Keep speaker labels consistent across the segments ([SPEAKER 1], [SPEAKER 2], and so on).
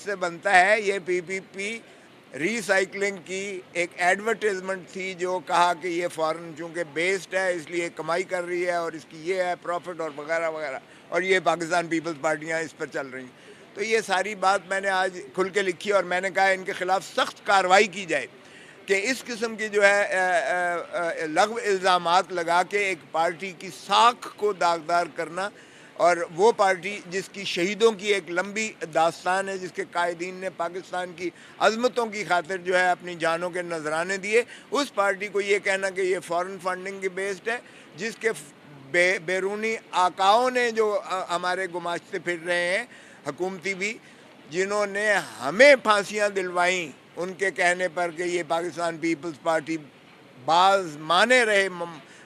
[SPEAKER 1] سے بنتا ہے. یہ پی پی پی ریسائکلنگ کی ایک ایڈورٹیزمنٹ تھی جو کہا کہ یہ فارن چونکہ بیسڈ ہے اس لیے کمائی کر رہی ہے اور اس کی یہ ہے پروفٹ اور وغیرہ وغیرہ, اور یہ پاکستان پیپلز پارٹیاں اس پر چل رہی ہیں. تو یہ ساری بات میں نے آج کھل کے لکھی اور میں نے کہا ان کے خلاف سخت کارروائی کی جائے کہ اس قسم کی جو ہے لغو الزامات لگا کے ایک پارٹی کی ساکھ کو داغدار کرنا, اور وہ پارٹی جس کی شہیدوں کی ایک لمبی داستان ہے, جس کے قائدین نے پاکستان کی عظمتوں کی خاطر جو ہے اپنی جانوں کے نذرانے دیے, اس پارٹی کو یہ کہنا کہ یہ فارن فنڈنگ کی بیسڈ ہے, جس کے بیرونی آقاؤں نے جو ہمارے گماشتے پھر رہے ہیں حکومتی بھی, جنہوں نے ہمیں پھانسیاں دلوائیں ان کے کہنے پر کہ یہ پاکستان پیپلز پارٹی بعض مانے رہے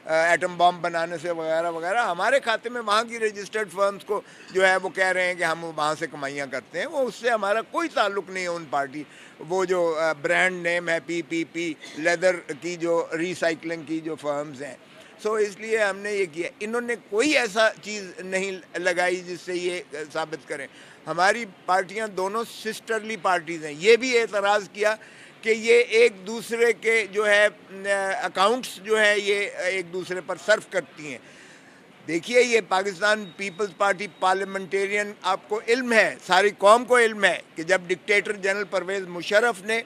[SPEAKER 1] ایٹم بام بنانے سے وغیرہ وغیرہ, ہمارے کھاتے میں وہاں کی رجسٹرڈ فرمز کو جو ہے وہ کہہ رہے ہیں کہ ہم وہاں سے کمائیاں کرتے ہیں. وہ اس سے ہمارا کوئی تعلق نہیں ہے. ان پارٹی وہ جو برانڈ نیم ہے پی پی پی لیدر کی جو ریسائکلنگ کی جو فرمز ہیں, سو اس لیے ہم نے یہ کیا. انہوں نے کوئی ایسا چیز نہیں لگائی جس سے یہ ثابت کریں. ہماری پارٹیاں دونوں سسٹرلی پارٹیز ہیں. یہ بھی اعتراض کیا کہ یہ ایک دوسرے کے جو ہے اکاؤنٹس جو ہے یہ ایک دوسرے پر صرف کرتی ہیں. دیکھیے یہ پاکستان پیپلز پارٹی پارلیمنٹیرین, آپ کو علم ہے, ساری قوم کو علم ہے کہ جب ڈکٹیٹر جنرل پرویز مشرف نے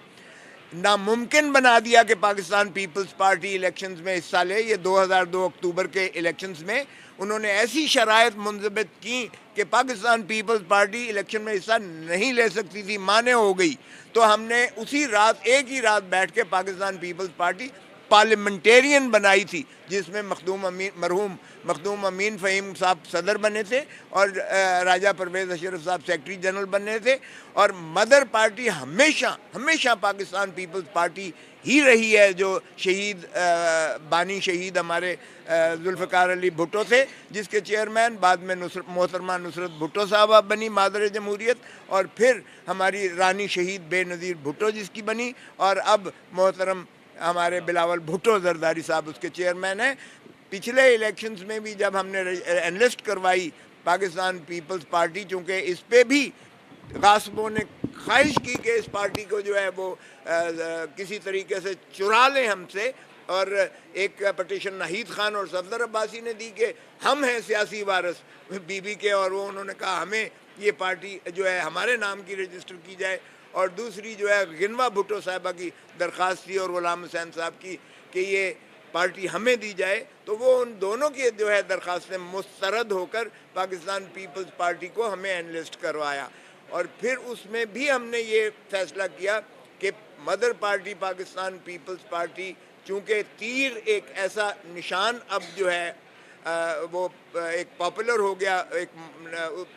[SPEAKER 1] ناممکن بنا دیا کہ پاکستان پیپلز پارٹی الیکشنز میں حصہ لے, یہ 2002 اکتوبر کے الیکشنز میں انہوں نے ایسی شرائط منضبط کی کہ پاکستان پیپلز پارٹی الیکشن میں حصہ نہیں لے سکتی تھی, مانع ہو گئی. تو ہم نے اسی رات ایک ہی رات بیٹھ کے پاکستان پیپلز پارٹی پارلیمنٹیرین بنائی تھی, جس میں مرحوم مخدوم امین فہیم صاحب صدر بنے تھے اور راجہ پرویز اشرف صاحب سیکرٹری جنرل بنے تھے, اور مدر پارٹی ہمیشہ پاکستان پیپلز پارٹی ہی رہی ہے, جو شہید بانی شہید ہمارے ذوالفقار علی بھٹو تھے جس کے چیئرمین, بعد میں محترمہ نصرت بھٹو صاحبہ بنی مادر جمہوریت, اور پھر ہماری رانی شہید بے نظیر بھٹو جس کی بنی, اور اب محترم ہمارے بلاول بھٹو زرداری صاحب اس کے چیئرمین ہیں. پچھلے الیکشنز میں بھی جب ہم نے انلسٹ کروائی پاکستان پیپلز پارٹی, چونکہ اس پہ بھی غاصبوں نے خواہش کی کہ اس پارٹی کو جو ہے وہ کسی طریقے سے چرا لیں ہم سے, اور ایک پٹیشن ناہید خان اور صفدر عباسی نے دی کہ ہم ہیں سیاسی وارث بی بی کے, اور وہ انہوں نے کہا ہمیں یہ پارٹی جو ہے ہمارے نام کی رجسٹر کی جائے, اور دوسری جو ہے غنوہ بھٹو صاحبہ کی درخواست تھی اور غلام حسین صاحب کی کہ یہ پارٹی ہمیں دی جائے. تو وہ ان دونوں کی جو ہے درخواستیں مسترد ہو کر پاکستان پیپلز پارٹی کو ہمیں انلسٹ کروایا, اور پھر اس میں بھی ہم نے یہ فیصلہ کیا کہ مدر پارٹی پاکستان پیپلز پارٹی, چونکہ تیر ایک ایسا نشان اب جو ہے وہ ایک پاپولر ہو گیا, ایک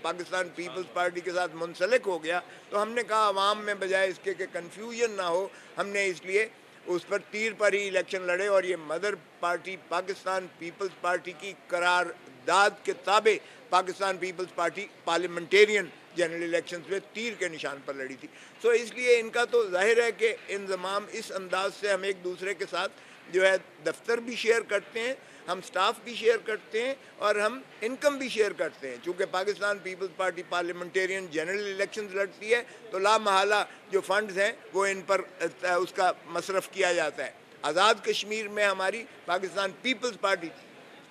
[SPEAKER 1] پاکستان پیپلز پارٹی کے ساتھ منسلک ہو گیا, تو ہم نے کہا عوام میں بجائے اس کے کہ کنفیوژن نہ ہو, ہم نے اس لیے اس پر تیر پر ہی الیکشن لڑے, اور یہ مدر پارٹی پاکستان پیپلز پارٹی کی قرارداد کے تابع پاکستان پیپلز پارٹی پارلیمنٹیرین جنرل الیکشنز میں تیر کے نشان پر لڑی تھی. سو اس لیے ان کا تو ظاہر ہے کہ انضمام اس انداز سے ہم ایک دوسرے کے ساتھ جو ہے دفتر بھی شیئر کرتے ہیں, ہم سٹاف بھی شیئر کرتے ہیں, اور ہم انکم بھی شیئر کرتے ہیں. چونکہ پاکستان پیپلز پارٹی پارلیمنٹیرین جنرل الیکشنز لڑتی ہے تو لا محالہ جو فنڈز ہیں وہ ان پر اس کا مصرف کیا جاتا ہے. آزاد کشمیر میں ہماری پاکستان پیپلز پارٹی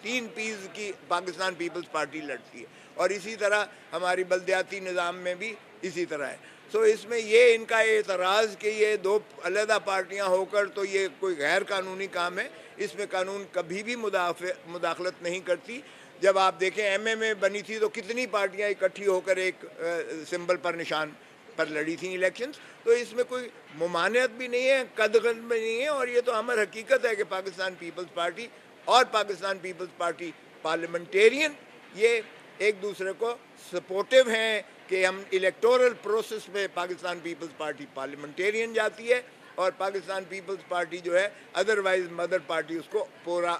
[SPEAKER 1] 3 پیز کی پاکستان پیپلز پارٹی لڑتی ہے, اور اسی طرح ہماری بلدیاتی نظام میں بھی اسی طرح ہے. سو اس میں یہ ان کا اعتراض کہ یہ 2 علیحدہ پارٹیاں ہو کر تو یہ کوئی غیر قانونی کام ہے, اس میں قانون کبھی بھی مداخلت نہیں کرتی. جب آپ دیکھیں ایم اے میں بنی تھی تو کتنی پارٹیاں اکٹھی ہو کر ایک سمبل پر نشان پر لڑی تھیں الیکشنز, تو اس میں کوئی ممانعت بھی نہیں ہے, قدغن بھی نہیں ہے, اور یہ تو امر حقیقت ہے کہ پاکستان پیپلز پارٹی اور پاکستان پیپلز پارٹی پارلیمنٹیرین یہ ایک دوسرے کو سپورٹیو ہیں کہ ہم الیکٹورل پروسیس میں پاکستان پیپلز پارٹی پارلیمنٹیرین جاتی ہے, اور پاکستان پیپلز پارٹی جو ہے ادروائز مدر پارٹی اس کو پورا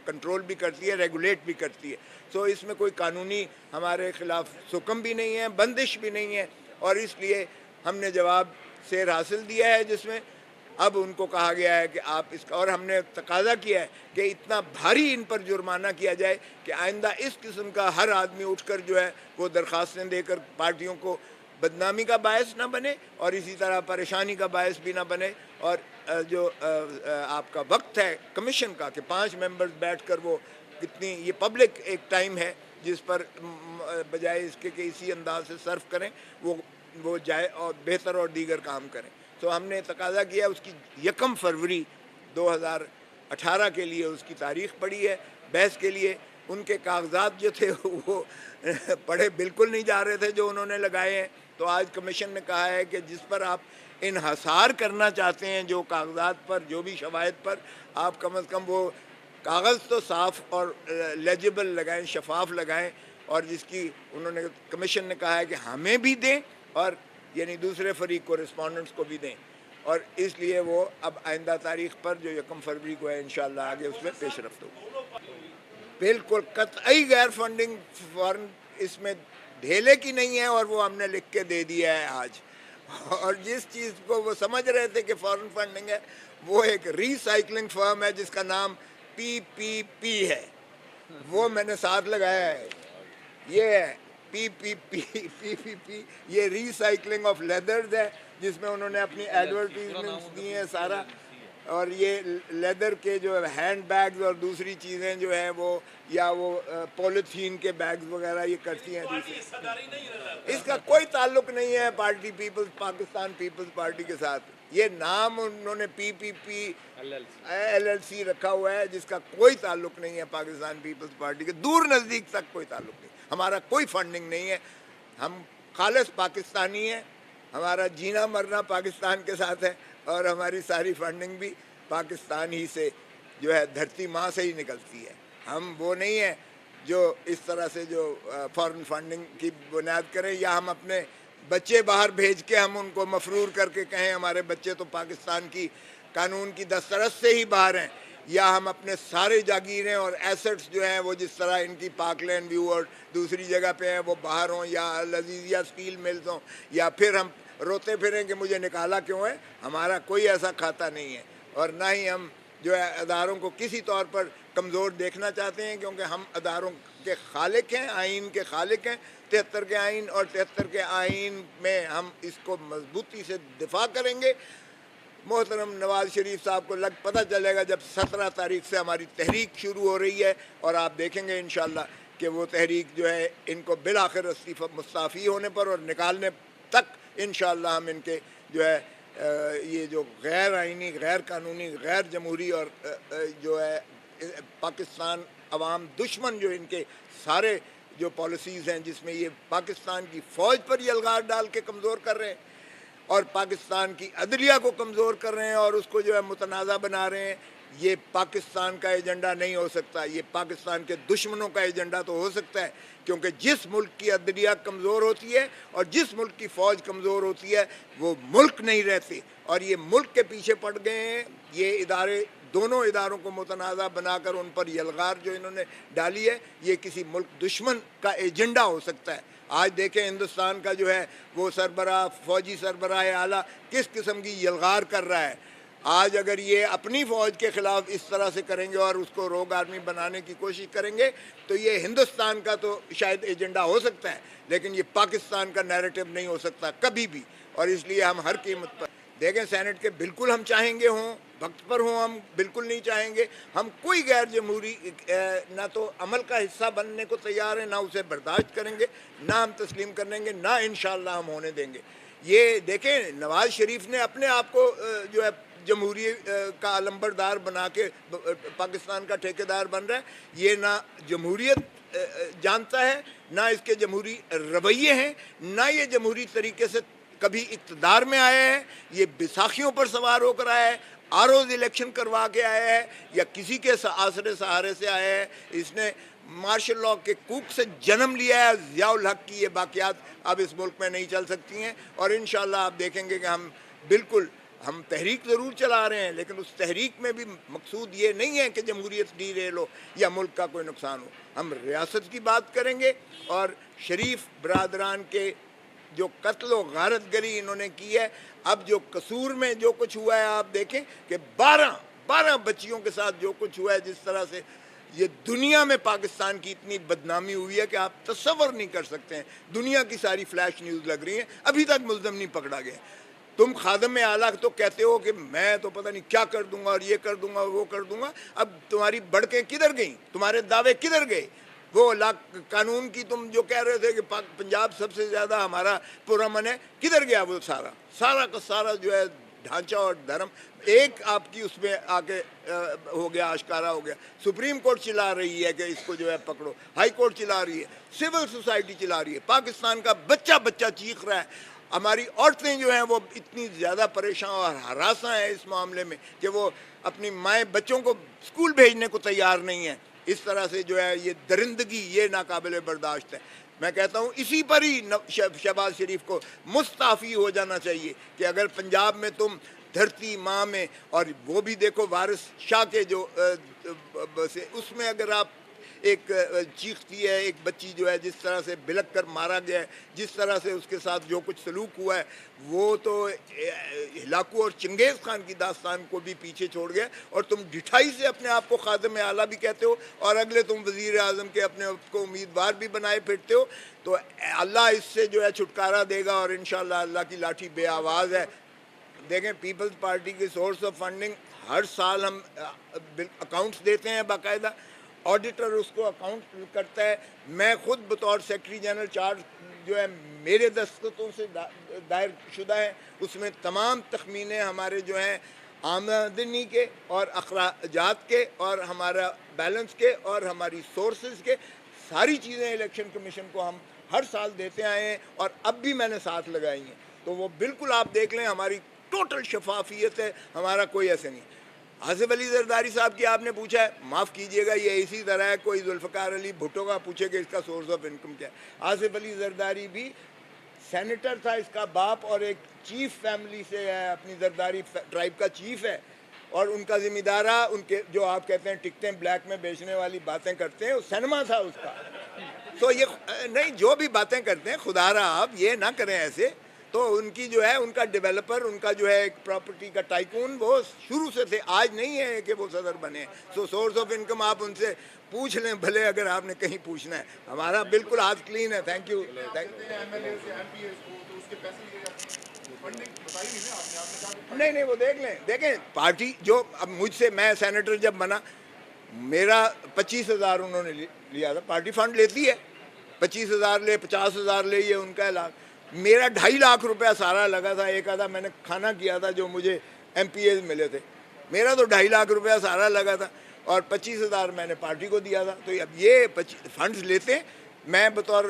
[SPEAKER 1] کنٹرول بھی کرتی ہے, ریگولیٹ بھی کرتی ہے. سو اس میں کوئی قانونی ہمارے خلاف سکم بھی نہیں ہے, بندش بھی نہیں ہے, اور اس لیے ہم نے جواب سیر حاصل دیا ہے جس میں اب ان کو کہا گیا ہے کہ آپ اس کا, اور ہم نے تقاضا کیا ہے کہ اتنا بھاری ان پر جرمانہ کیا جائے کہ آئندہ اس قسم کا ہر آدمی اٹھ کر جو ہے وہ درخواستیں دے کر پارٹیوں کو بدنامی کا باعث نہ بنے اور اسی طرح پریشانی کا باعث بھی نہ بنے. اور جو آپ کا وقت ہے کمیشن کا کہ 5 ممبرز بیٹھ کر وہ کتنی یہ پبلک ایک ٹائم ہے جس پر بجائے اس کے کہ اسی انداز سے صرف کریں وہ جائے اور بہتر اور دیگر کام کریں. تو ہم نے تقاضا کیا اس کی 1 فروری 2018 کے لیے اس کی تاریخ پڑی ہے بحث کے لیے. ان کے کاغذات جو تھے وہ پڑھے بالکل نہیں جا رہے تھے جو انہوں نے لگائے ہیں. تو آج کمیشن نے کہا ہے کہ جس پر آپ انحصار کرنا چاہتے ہیں جو کاغذات پر جو بھی شواہد پر آپ کم از کم وہ کاغذ تو صاف اور لیجبل لگائیں شفاف لگائیں اور جس کی انہوں نے کمیشن نے کہا ہے کہ ہمیں بھی دیں اور یعنی دوسرے فریق کو رسپونڈنٹس کو بھی دیں. اور اس لیے وہ اب آئندہ تاریخ پر جو 1 فروری کو ہے انشاءاللہ آگے اس میں پیش رفت ہوگی. بالکل قطعی غیر فنڈنگ فارن اس میں ڈھیلے کی نہیں ہے اور وہ ہم نے لکھ کے دے دیا ہے آج. اور جس چیز کو وہ سمجھ رہے تھے کہ فارن فنڈنگ ہے وہ ایک ری سائکلنگ فرم ہے جس کا نام PPP ہے. وہ میں نے ساتھ لگایا ہے. یہ ہے PPP یہ ری سائکلنگ آف لیدرز ہے جس میں انہوں نے اپنی ایڈورٹیزمنٹس دی ہیں سارا. اور یہ لیدر کے جو ہینڈ بیگز اور دوسری چیزیں جو ہیں وہ یا وہ پولیتھین کے بیگز وغیرہ یہ کرتی ہیں. اس کا کوئی تعلق نہیں ہے پاکستان پیپلز پارٹی کے ساتھ. یہ نام انہوں نے PPP LLC رکھا ہوا ہے جس کا کوئی تعلق نہیں ہے پاکستان پیپلز پارٹی کے دور نزدیک تک کوئی تعلق نہیں. ہمارا کوئی فنڈنگ نہیں ہے. ہم خالص پاکستانی ہیں. ہمارا جینا مرنا پاکستان کے ساتھ ہے اور ہماری ساری فنڈنگ بھی پاکستان ہی سے جو ہے دھرتی ماں سے ہی نکلتی ہے. ہم وہ نہیں ہیں جو اس طرح سے جو فارن فنڈنگ کی بنیاد کریں یا ہم اپنے بچے باہر بھیج کے ہم ان کو مفرور کر کے کہیں ہمارے بچے تو پاکستان کی قانون کی دسترس سے ہی باہر ہیں یا ہم اپنے سارے جاگیریں اور ایسٹس جو ہیں وہ جس طرح ان کی پاک لینڈ ویو اور دوسری جگہ پہ ہیں وہ باہر ہوں یا لذیذیہ اسٹیل ملز ہوں یا پھر ہم روتے پھریں کہ مجھے نکالا کیوں ہے. ہمارا کوئی ایسا کھاتا نہیں ہے اور نہ ہی ہم جو ہے اداروں کو کسی طور پر کمزور دیکھنا چاہتے ہیں کیونکہ ہم اداروں کے خالق ہیں آئین کے خالق ہیں. 73 کے آئین اور 73 کے آئین میں ہم اس کو مضبوطی سے دفاع کریں گے. محترم نواز شریف صاحب کو پتہ چلے گا جب 17 تاریخ سے ہماری تحریک شروع ہو رہی ہے اور آپ دیکھیں گے انشاءاللہ کہ وہ تحریک جو ہے ان کو بالآخر مستعفی ہونے پر اور نکالنے تک انشاءاللہ ہم ان کے جو ہے یہ جو غیر آئینی غیر قانونی غیر جمہوری اور جو ہے پاکستان عوام دشمن جو ان کے سارے جو پالیسیز ہیں جس میں یہ پاکستان کی فوج پر یلغار ڈال کے کمزور کر رہے ہیں اور پاکستان کی عدلیہ کو کمزور کر رہے ہیں اور اس کو جو ہے متنازع بنا رہے ہیں. یہ پاکستان کا ایجنڈا نہیں ہو سکتا. یہ پاکستان کے دشمنوں کا ایجنڈا تو ہو سکتا ہے کیونکہ جس ملک کی عدلیہ کمزور ہوتی ہے اور جس ملک کی فوج کمزور ہوتی ہے وہ ملک نہیں رہتے اور یہ ملک کے پیچھے پڑ گئے ہیں. یہ ادارے دونوں اداروں کو متنازع بنا کر ان پر یلغار جو انہوں نے ڈالی ہے یہ کسی ملک دشمن کا ایجنڈا ہو سکتا ہے. آج دیکھیں ہندوستان کا جو ہے وہ سربراہ فوجی سربراہ اعلیٰ کس قسم کی یلغار کر رہا ہے. آج اگر یہ اپنی فوج کے خلاف اس طرح سے کریں گے اور اس کو روگ آرمی بنانے کی کوشش کریں گے تو یہ ہندوستان کا تو شاید ایجنڈا ہو سکتا ہے لیکن یہ پاکستان کا نیریٹو نہیں ہو سکتا کبھی بھی. اور اس لیے ہم ہر قیمت پر دیکھیں سینٹ کے بالکل ہم چاہیں گے ہوں وقت پر ہوں ہم بالکل نہیں چاہیں گے. ہم کوئی غیر جمہوری نہ تو عمل کا حصہ بننے کو تیار ہیں نہ اسے برداشت کریں گے نہ ہم تسلیم کریں گے نہ انشاءاللہ ہم ہونے دیں گے. یہ دیکھیں نواز شریف نے اپنے آپ کو جو ہے جمہوری کا علمبردار بنا کے پاکستان کا ٹھیکیدار بن رہا ہے. یہ نہ جمہوریت جانتا ہے نہ اس کے جمہوری رویے ہیں نہ یہ جمہوری طریقے سے کبھی اقتدار میں آیا ہے. یہ بیساکھیوں پر سوار ہو کر آیا ہے آروز الیکشن کروا کے آیا ہے یا کسی کے آسرے سہارے سے آیا ہے. اس نے مارشل لاء کے کوک سے جنم لیا ہے. ضیاء الحق کی یہ باقیات اب اس ملک میں نہیں چل سکتی ہیں اور انشاءاللہ آپ دیکھیں گے کہ ہم تحریک ضرور چلا رہے ہیں لیکن اس تحریک میں بھی مقصود یہ نہیں ہے کہ جمہوریت ڈیریل ہو یا ملک کا کوئی نقصان ہو. ہم ریاست کی بات کریں گے اور شریف برادران کے جو قتل و غارت گری انہوں نے کی ہے. اب جو قصور میں جو کچھ ہوا ہے آپ دیکھیں کہ 12 بچیوں کے ساتھ جو کچھ ہوا ہے جس طرح سے یہ دنیا میں پاکستان کی اتنی بدنامی ہوئی ہے کہ آپ تصور نہیں کر سکتے ہیں. دنیا کی ساری فلیش نیوز لگ رہی ہیں, ابھی تک ملزم نہیں پکڑا گیا. تم خادم اعلیٰ تو کہتے ہو کہ میں تو پتہ نہیں کیا کر دوں گا اور یہ کر دوں گا وہ کر دوں گا. اب تمہاری بڑکیں کدھر گئیں, تمہارے دعوے کدھر گئے؟ وہ قانون کی تم جو کہہ رہے تھے کہ پنجاب سب سے زیادہ ہمارا پرامن ہے, کدھر گیا وہ سارا کا سارا جو ہے ڈھانچہ اور دھرم ایک آپ کی اس میں آ کے ہو گیا, آشکارا ہو گیا. سپریم کورٹ چلا رہی ہے کہ اس کو جو ہے پکڑو, ہائی کورٹ چلا رہی ہے, سول سوسائٹی چلا رہی ہے, پاکستان کا بچہ چیخ رہا ہے. ہماری عورتیں جو ہیں وہ اتنی زیادہ پریشان اور ہراساں ہیں اس معاملے میں کہ وہ اپنی مائیں بچوں کو اسکول بھیجنے کو تیار نہیں ہیں. اس طرح سے جو ہے یہ درندگی یہ ناقابل برداشت ہے. میں کہتا ہوں اسی پر ہی شہباز شریف کو مستعفی ہو جانا چاہیے کہ اگر پنجاب میں تم دھرتی ماں میں, اور وہ بھی دیکھو وارث شاہ کے جو اس میں اگر آپ ایک چیختی ہے ایک بچی جو ہے جس طرح سے بلک کر مارا گیا ہے, جس طرح سے اس کے ساتھ جو کچھ سلوک ہوا ہے, وہ تو ہلاکو اور چنگیز خان کی داستان کو بھی پیچھے چھوڑ گیا. اور تم ڈٹھائی سے اپنے آپ کو خادم اعلیٰ بھی کہتے ہو اور اگلے تم وزیر اعظم کے اپنے آپ کو امیدوار بھی بنائے پھرتے ہو. تو اللہ اس سے جو ہے چھٹکارا دے گا اور انشاءاللہ اللہ کی لاٹھی بے آواز ہے. دیکھیں پیپلز پارٹی کی سورس آف فنڈنگ ہر سال ہم اکاؤنٹس دیتے ہیں باقاعدہ, آڈیٹر اس کو اکاؤنٹ کرتا ہے. میں خود بطور سیکرٹری جنرل چارج جو ہے میرے دستخطوں سے دائر شدہ ہے, اس میں تمام تخمینے ہمارے جو ہیں آمدنی کے اور اخراجات کے اور ہمارا بیلنس کے اور ہماری سورسز کے, ساری چیزیں الیکشن کمیشن کو ہم ہر سال دیتے آئے ہیں اور اب بھی میں نے ساتھ لگائی ہیں. تو وہ بالکل آپ دیکھ لیں ہماری ٹوٹل شفافیت ہے, ہمارا کوئی ایسے نہیں. آصف علی زرداری صاحب کی آپ نے پوچھا ہے, معاف کیجئے گا یہ اسی طرح ہے کوئی ذوالفقار علی بھٹو کا پوچھے کہ اس کا سورس آف انکم کیا ہے. آصف علی زرداری بھی سینیٹر تھا, اس کا باپ, اور ایک چیف فیملی سے ہے, اپنی زرداری ٹرائب کا چیف ہے, اور ان کا ذمہ دارہ ان کے جو آپ کہتے ہیں ٹکٹیں بلیک میں بیچنے والی باتیں کرتے ہیں, سینما تھا اس کا. تو یہ نہیں, جو بھی باتیں کرتے ہیں خدا رہا آپ یہ نہ کریں ایسے. تو ان کی جو ہے ان کا ڈیولپر, ان کا جو ہے ایک پراپرٹی کا ٹائکون وہ شروع سے تھے, آج نہیں ہے کہ وہ صدر بنے. سو سورس آف انکم آپ ان سے پوچھ لیں بھلے اگر آپ نے کہیں پوچھنا ہے. ہمارا بالکل ہاتھ کلین ہے. Thank you. نہیں وہ دیکھ لیں, دیکھیں پارٹی جو اب مجھ سے, میں سینیٹر جب بنا میرا 25,000 انہوں نے لیا تھا, پارٹی فنڈ لیتی ہے 25,000 لے 50,000 لے, یہ ان کا اعلان. میرا 2.5 لاکھ روپیہ سارا لگا تھا, ایک آدھا میں نے کھانا کیا تھا جو مجھے ایم پی ایز ملے تھے, میرا تو 2.5 لاکھ روپیہ سارا لگا تھا اور 25,000 میں نے پارٹی کو دیا تھا. تو اب یہ فنڈز لیتے ہیں, میں بطور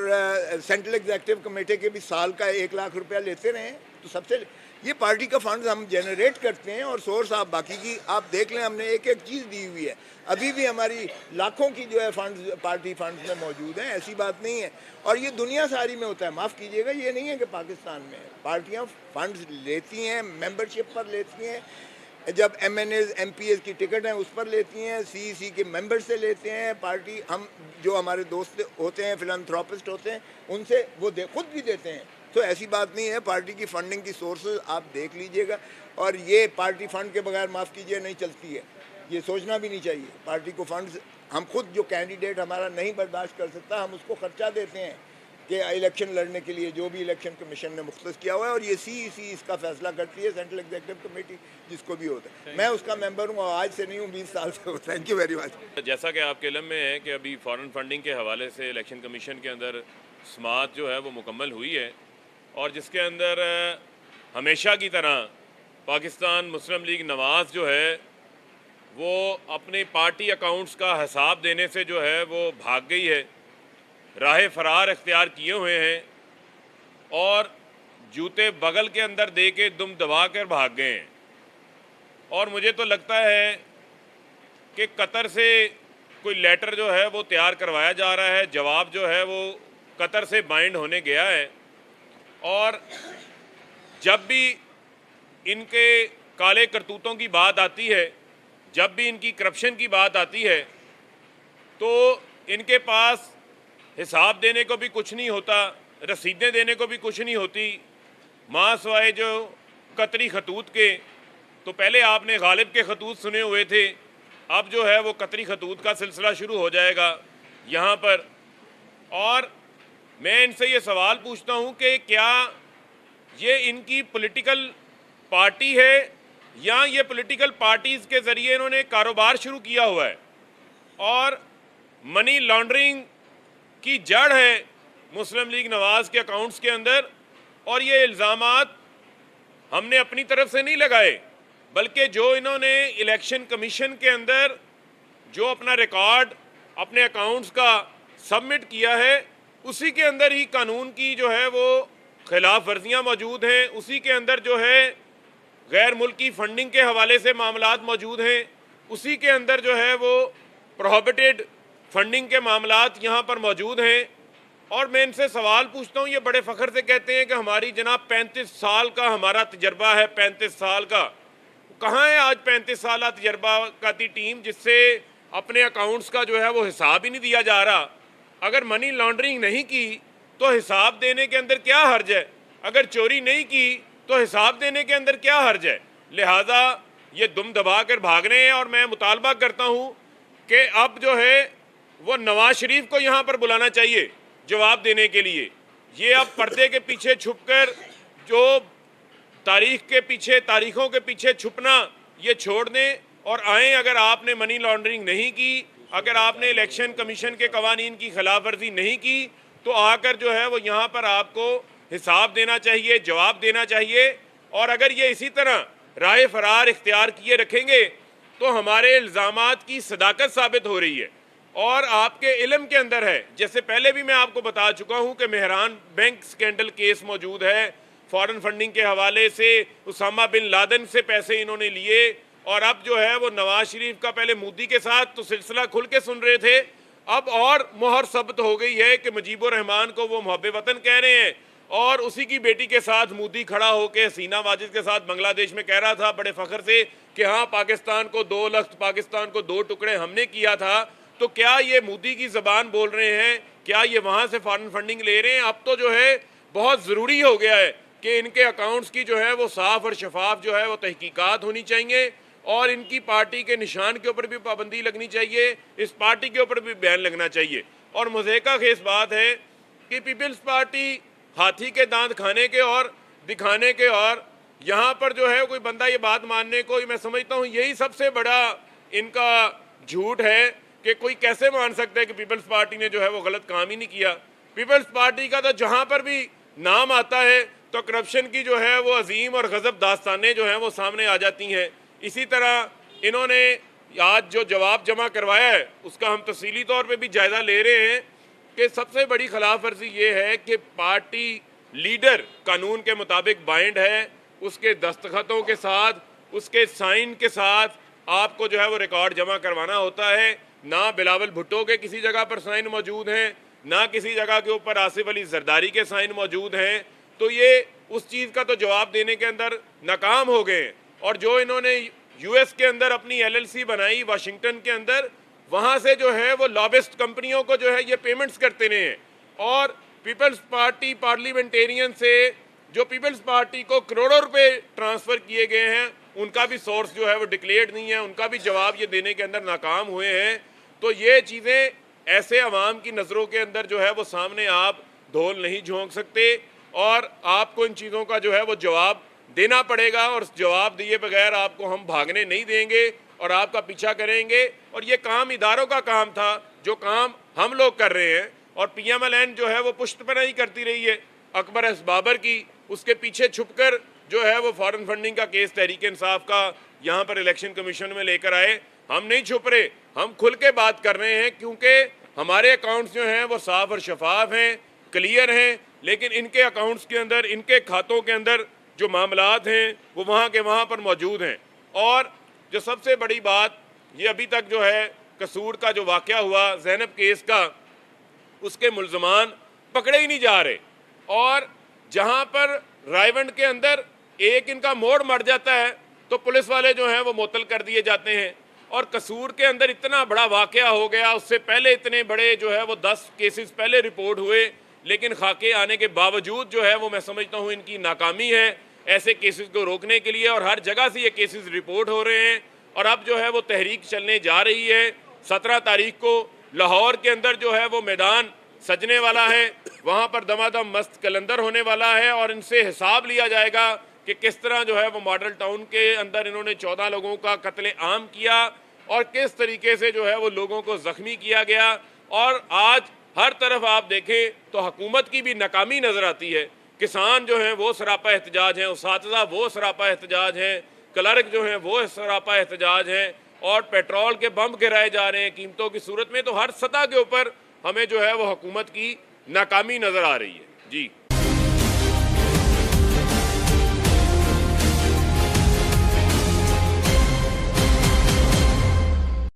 [SPEAKER 1] سینٹرل ایگزیکٹو کمیٹی کے بھی سال کا 1 لاکھ روپیہ لیتے رہے ہیں. تو سب سے یہ پارٹی کا فنڈز ہم جنریٹ کرتے ہیں اور سورس آپ باقی کی آپ دیکھ لیں, ہم نے ایک چیز دی ہوئی ہے. ابھی بھی ہماری لاکھوں کی جو ہے فنڈز پارٹی فنڈز میں موجود ہیں, ایسی بات نہیں ہے. اور یہ دنیا ساری میں ہوتا ہے, معاف کیجئے گا, یہ نہیں ہے کہ پاکستان میں پارٹیاں فنڈز لیتی ہیں, ممبرشپ پر لیتی ہیں, جب M N As M P As کی ٹکٹ ہیں اس پر لیتی ہیں, سی سی کے ممبر سے لیتے ہیں. پارٹی ہم جو ہمارے دوست ہوتے ہیں فلانتھروپسٹ ہوتے ہیں ان سے وہ خود بھی دیتے ہیں. تو ایسی بات نہیں ہے, پارٹی کی فنڈنگ کی سورسز آپ دیکھ لیجئے گا. اور یہ پارٹی فنڈ کے بغیر معاف کیجئے نہیں چلتی ہے, یہ سوچنا بھی نہیں چاہیے. پارٹی کو فنڈز ہم خود جو کینڈیڈیٹ ہمارا نہیں برداشت کر سکتا ہم اس کو خرچہ دیتے ہیں کہ الیکشن لڑنے کے لیے جو بھی الیکشن کمیشن نے مختص کیا ہوا ہے, اور یہ سی اس کا فیصلہ کرتی ہے, سینٹرل ایگزیکٹو کمیٹی جس کو بھی ہوتا ہے. میں اس کا ممبر ہوں, اور آج سے نہیں ہوں, 20 سال سے ہوں. Thank you very much.
[SPEAKER 2] جیسا کہ آپ کے علم میں ہے کہ ابھی فارن فنڈنگ کے حوالے سے الیکشن کمیشن کے اندر سماعت جو ہے وہ مکمل ہوئی ہے, اور جس کے اندر ہمیشہ کی طرح پاکستان مسلم لیگ نواز جو ہے وہ اپنے پارٹی اکاؤنٹس کا حساب دینے سے جو ہے وہ بھاگ گئی ہے, راہ فرار اختیار کیے ہوئے ہیں, اور جوتے بغل کے اندر دے کے دم دبا کر بھاگ گئے ہیں. اور مجھے تو لگتا ہے کہ قطر سے کوئی لیٹر جو ہے وہ تیار کروایا جا رہا ہے, جواب جو ہے وہ قطر سے بائنڈ ہونے گیا ہے. اور جب بھی ان کے کالے کرتوتوں کی بات آتی ہے, جب بھی ان کی کرپشن کی بات آتی ہے, تو ان کے پاس حساب دینے کو بھی کچھ نہیں ہوتا, رسیدیں دینے کو بھی کچھ نہیں ہوتی, ماں سوائے جو قطری خطوط کے. تو پہلے آپ نے غالب کے خطوط سنے ہوئے تھے, اب جو ہے وہ قطری خطوط کا سلسلہ شروع ہو جائے گا یہاں پر. اور میں ان سے یہ سوال پوچھتا ہوں کہ کیا یہ ان کی پولیٹیکل پارٹی ہے یا یہ پولیٹیکل پارٹیز کے ذریعے انہوں نے کاروبار شروع کیا ہوا ہے, اور منی لانڈرنگ کی جڑ ہے مسلم لیگ نواز کے اکاؤنٹس کے اندر. اور یہ الزامات ہم نے اپنی طرف سے نہیں لگائے, بلکہ جو انہوں نے الیکشن کمیشن کے اندر جو اپنا ریکارڈ اپنے اکاؤنٹس کا سبمٹ کیا ہے اسی کے اندر ہی قانون کی جو ہے وہ خلاف ورزیاں موجود ہیں, اسی کے اندر جو ہے غیر ملکی فنڈنگ کے حوالے سے معاملات موجود ہیں, اسی کے اندر جو ہے وہ پروہیبٹڈ فنڈنگ کے معاملات یہاں پر موجود ہیں. اور میں ان سے سوال پوچھتا ہوں, یہ بڑے فخر سے کہتے ہیں کہ ہماری جناب 35 سال کا ہمارا تجربہ ہے, 35 سال کا. کہاں ہے آج 35 سالہ تجربہ کاتی ٹیم جس سے اپنے اکاؤنٹس کا جو ہے وہ حساب ہی نہیں دیا جا رہا؟ اگر منی لانڈرنگ نہیں کی تو حساب دینے کے اندر کیا حرج ہے؟ اگر چوری نہیں کی تو حساب دینے کے اندر کیا حرج ہے؟ لہٰذا یہ دم دبا کر بھاگ رہے ہیں. اور میں مطالبہ کرتا ہوں کہ اب جو ہے وہ نواز شریف کو یہاں پر بلانا چاہیے جواب دینے کے لیے. یہ اب پردے کے پیچھے چھپ کر جو تاریخوں کے پیچھے چھپنا یہ چھوڑ دیں اور آئیں. اگر آپ نے منی لانڈرنگ نہیں کی, اگر آپ نے الیکشن کمیشن کے قوانین کی خلاف ورزی نہیں کی تو آ کر جو ہے وہ یہاں پر آپ کو حساب دینا چاہیے, جواب دینا چاہیے. اور اگر یہ اسی طرح رائے فرار اختیار کیے رکھیں گے تو ہمارے الزامات کی صداقت ثابت ہو رہی ہے اور آپ کے علم کے اندر ہے. جیسے پہلے بھی میں آپ کو بتا چکا ہوں کہ مہران بینک سکینڈل کیس موجود ہے, فارن فنڈنگ کے حوالے سے اسامہ بن لادن سے پیسے انہوں نے لیے, اور اب جو ہے وہ نواز شریف کا پہلے مودی کے ساتھ تو سلسلہ کھل کے سن رہے تھے, اب اور مہر ثبت ہو گئی ہے کہ مجیب الرحمان کو وہ محب وطن کہہ رہے ہیں, اور اسی کی بیٹی کے ساتھ مودی کھڑا ہو کے حسینہ واجد کے ساتھ بنگلہ دیش میں کہہ رہا تھا بڑے فخر سے کہ ہاں پاکستان کو 2 لخت, پاکستان کو 2 ٹکڑے ہم نے کیا تھا. تو کیا یہ مودی کی زبان بول رہے ہیں؟ کیا یہ وہاں سے فارن فنڈنگ لے رہے ہیں؟ اب تو جو ہے بہت ضروری ہو گیا ہے کہ ان کے اکاؤنٹس کی جو ہے وہ صاف اور شفاف جو ہے وہ تحقیقات ہونی چاہیے, اور ان کی پارٹی کے نشان کے اوپر بھی پابندی لگنی چاہیے, اس پارٹی کے اوپر بھی بین لگنا چاہیے. اور مضحکہ خیز بات ہے کہ پیپلز پارٹی ہاتھی کے دانت کھانے کے اور دکھانے کے, اور یہاں پر جو ہے کوئی بندہ یہ بات ماننے کو, میں سمجھتا ہوں یہی سب سے بڑا ان کا جھوٹ ہے کہ کوئی کیسے مان سکتا ہے کہ پیپلز پارٹی نے جو ہے وہ غلط کام ہی نہیں کیا. پیپلز پارٹی کا تو جہاں پر بھی نام آتا ہے تو کرپشن کی جو ہے وہ عظیم اور غضب داستانیں جو ہیں وہ سامنے آ جاتی ہیں. اسی طرح انہوں نے آج جو جواب جمع کروایا ہے اس کا ہم تفصیلی طور پہ بھی جائزہ لے رہے ہیں کہ سب سے بڑی خلاف ورزی یہ ہے کہ پارٹی لیڈر قانون کے مطابق بائنڈ ہے, اس کے دستخطوں کے ساتھ, اس کے سائن کے ساتھ آپ کو جو ہے وہ ریکارڈ جمع کروانا ہوتا ہے. نہ بلاول بھٹو کے کسی جگہ پر سائن موجود ہیں, نہ کسی جگہ کے اوپر آصف علی زرداری کے سائن موجود ہیں. تو یہ اس چیز کا تو جواب دینے کے اندر ناکام ہو گئے ہیں. اور جو انہوں نے یو ایس کے اندر اپنی LLC بنائی واشنگٹن کے اندر, وہاں سے جو ہے وہ لابسٹ کمپنیوں کو جو ہے یہ پیمنٹس کرتے رہے ہیں, اور پیپلز پارٹی پارلیمنٹیرین سے جو پیپلز پارٹی کو کروڑوں روپے ٹرانسفر کیے گئے ہیں ان کا بھی سورس جو ہے وہ ڈکلیئرڈ نہیں ہے, ان کا بھی جواب یہ دینے کے اندر ناکام ہوئے ہیں. تو یہ چیزیں ایسے عوام کی نظروں کے اندر جو ہے وہ سامنے آپ دھول نہیں جھونک سکتے, اور آپ کو ان چیزوں کا جو ہے وہ جواب دینا پڑے گا, اور جواب دیے بغیر آپ کو ہم بھاگنے نہیں دیں گے اور آپ کا پیچھا کریں گے. اور یہ کام اداروں کا کام تھا جو کام ہم لوگ کر رہے ہیں, اور PMLN جو ہے وہ پشت پناہی کرتی رہی ہے اکبر ایس بابر کی, اس کے پیچھے چھپ کر جو ہے وہ فارن فنڈنگ کا کیس تحریک انصاف کا یہاں پر الیکشن کمیشن میں لے کر آئے. ہم نہیں چھپ رہے, ہم کھل کے بات کر رہے ہیں کیونکہ ہمارے اکاؤنٹس جو ہیں وہ صاف اور شفاف ہیں, کلیئر ہیں, لیکن ان کے اکاؤنٹس کے اندر, ان کے کھاتوں کے اندر جو معاملات ہیں وہ وہاں کے وہاں پر موجود ہیں. اور جو سب سے بڑی بات یہ ابھی تک جو ہے قصور کا جو واقعہ ہوا زینب کیس کا, اس کے ملزمان پکڑے ہی نہیں جا رہے, اور جہاں پر رائیونڈ کے اندر ایک ان کا موڑ مر جاتا ہے تو پولیس والے جو ہیں وہ معطل کر دیے جاتے ہیں. اور قصور کے اندر اتنا بڑا واقعہ ہو گیا, اس سے پہلے اتنے بڑے جو ہے وہ 10 کیسز پہلے رپورٹ ہوئے, لیکن خاکے آنے کے باوجود جو ہے وہ میں سمجھتا ہوں ان کی ناکامی ہے ایسے کیسز کو روکنے کے لیے, اور ہر جگہ سے یہ کیسز رپورٹ ہو رہے ہیں. اور اب جو ہے وہ تحریک چلنے جا رہی ہے. 17 تاریخ کو لاہور کے اندر جو ہے وہ میدان سجنے والا ہے, وہاں پر دمادم مست کلندر ہونے والا ہے, اور ان سے حساب لیا جائے گا کہ کس طرح جو ہے وہ ماڈل ٹاؤن کے اندر انہوں نے 14 لوگوں کا قتل عام کیا اور کس طریقے سے جو ہے وہ لوگوں کو زخمی کیا گیا. اور آج ہر طرف آپ دیکھیں تو حکومت کی بھی ناکامی نظر آتی ہے. کسان جو ہیں وہ سراپا احتجاج ہیں, اساتذہ وہ سراپا احتجاج ہیں, کلرک جو ہیں وہ سراپا احتجاج ہیں, اور پیٹرول کے بم گرائے جا رہے ہیں قیمتوں کی صورت میں. تو ہر سطح کے اوپر ہمیں جو ہے وہ حکومت کی ناکامی نظر آ رہی ہے. جی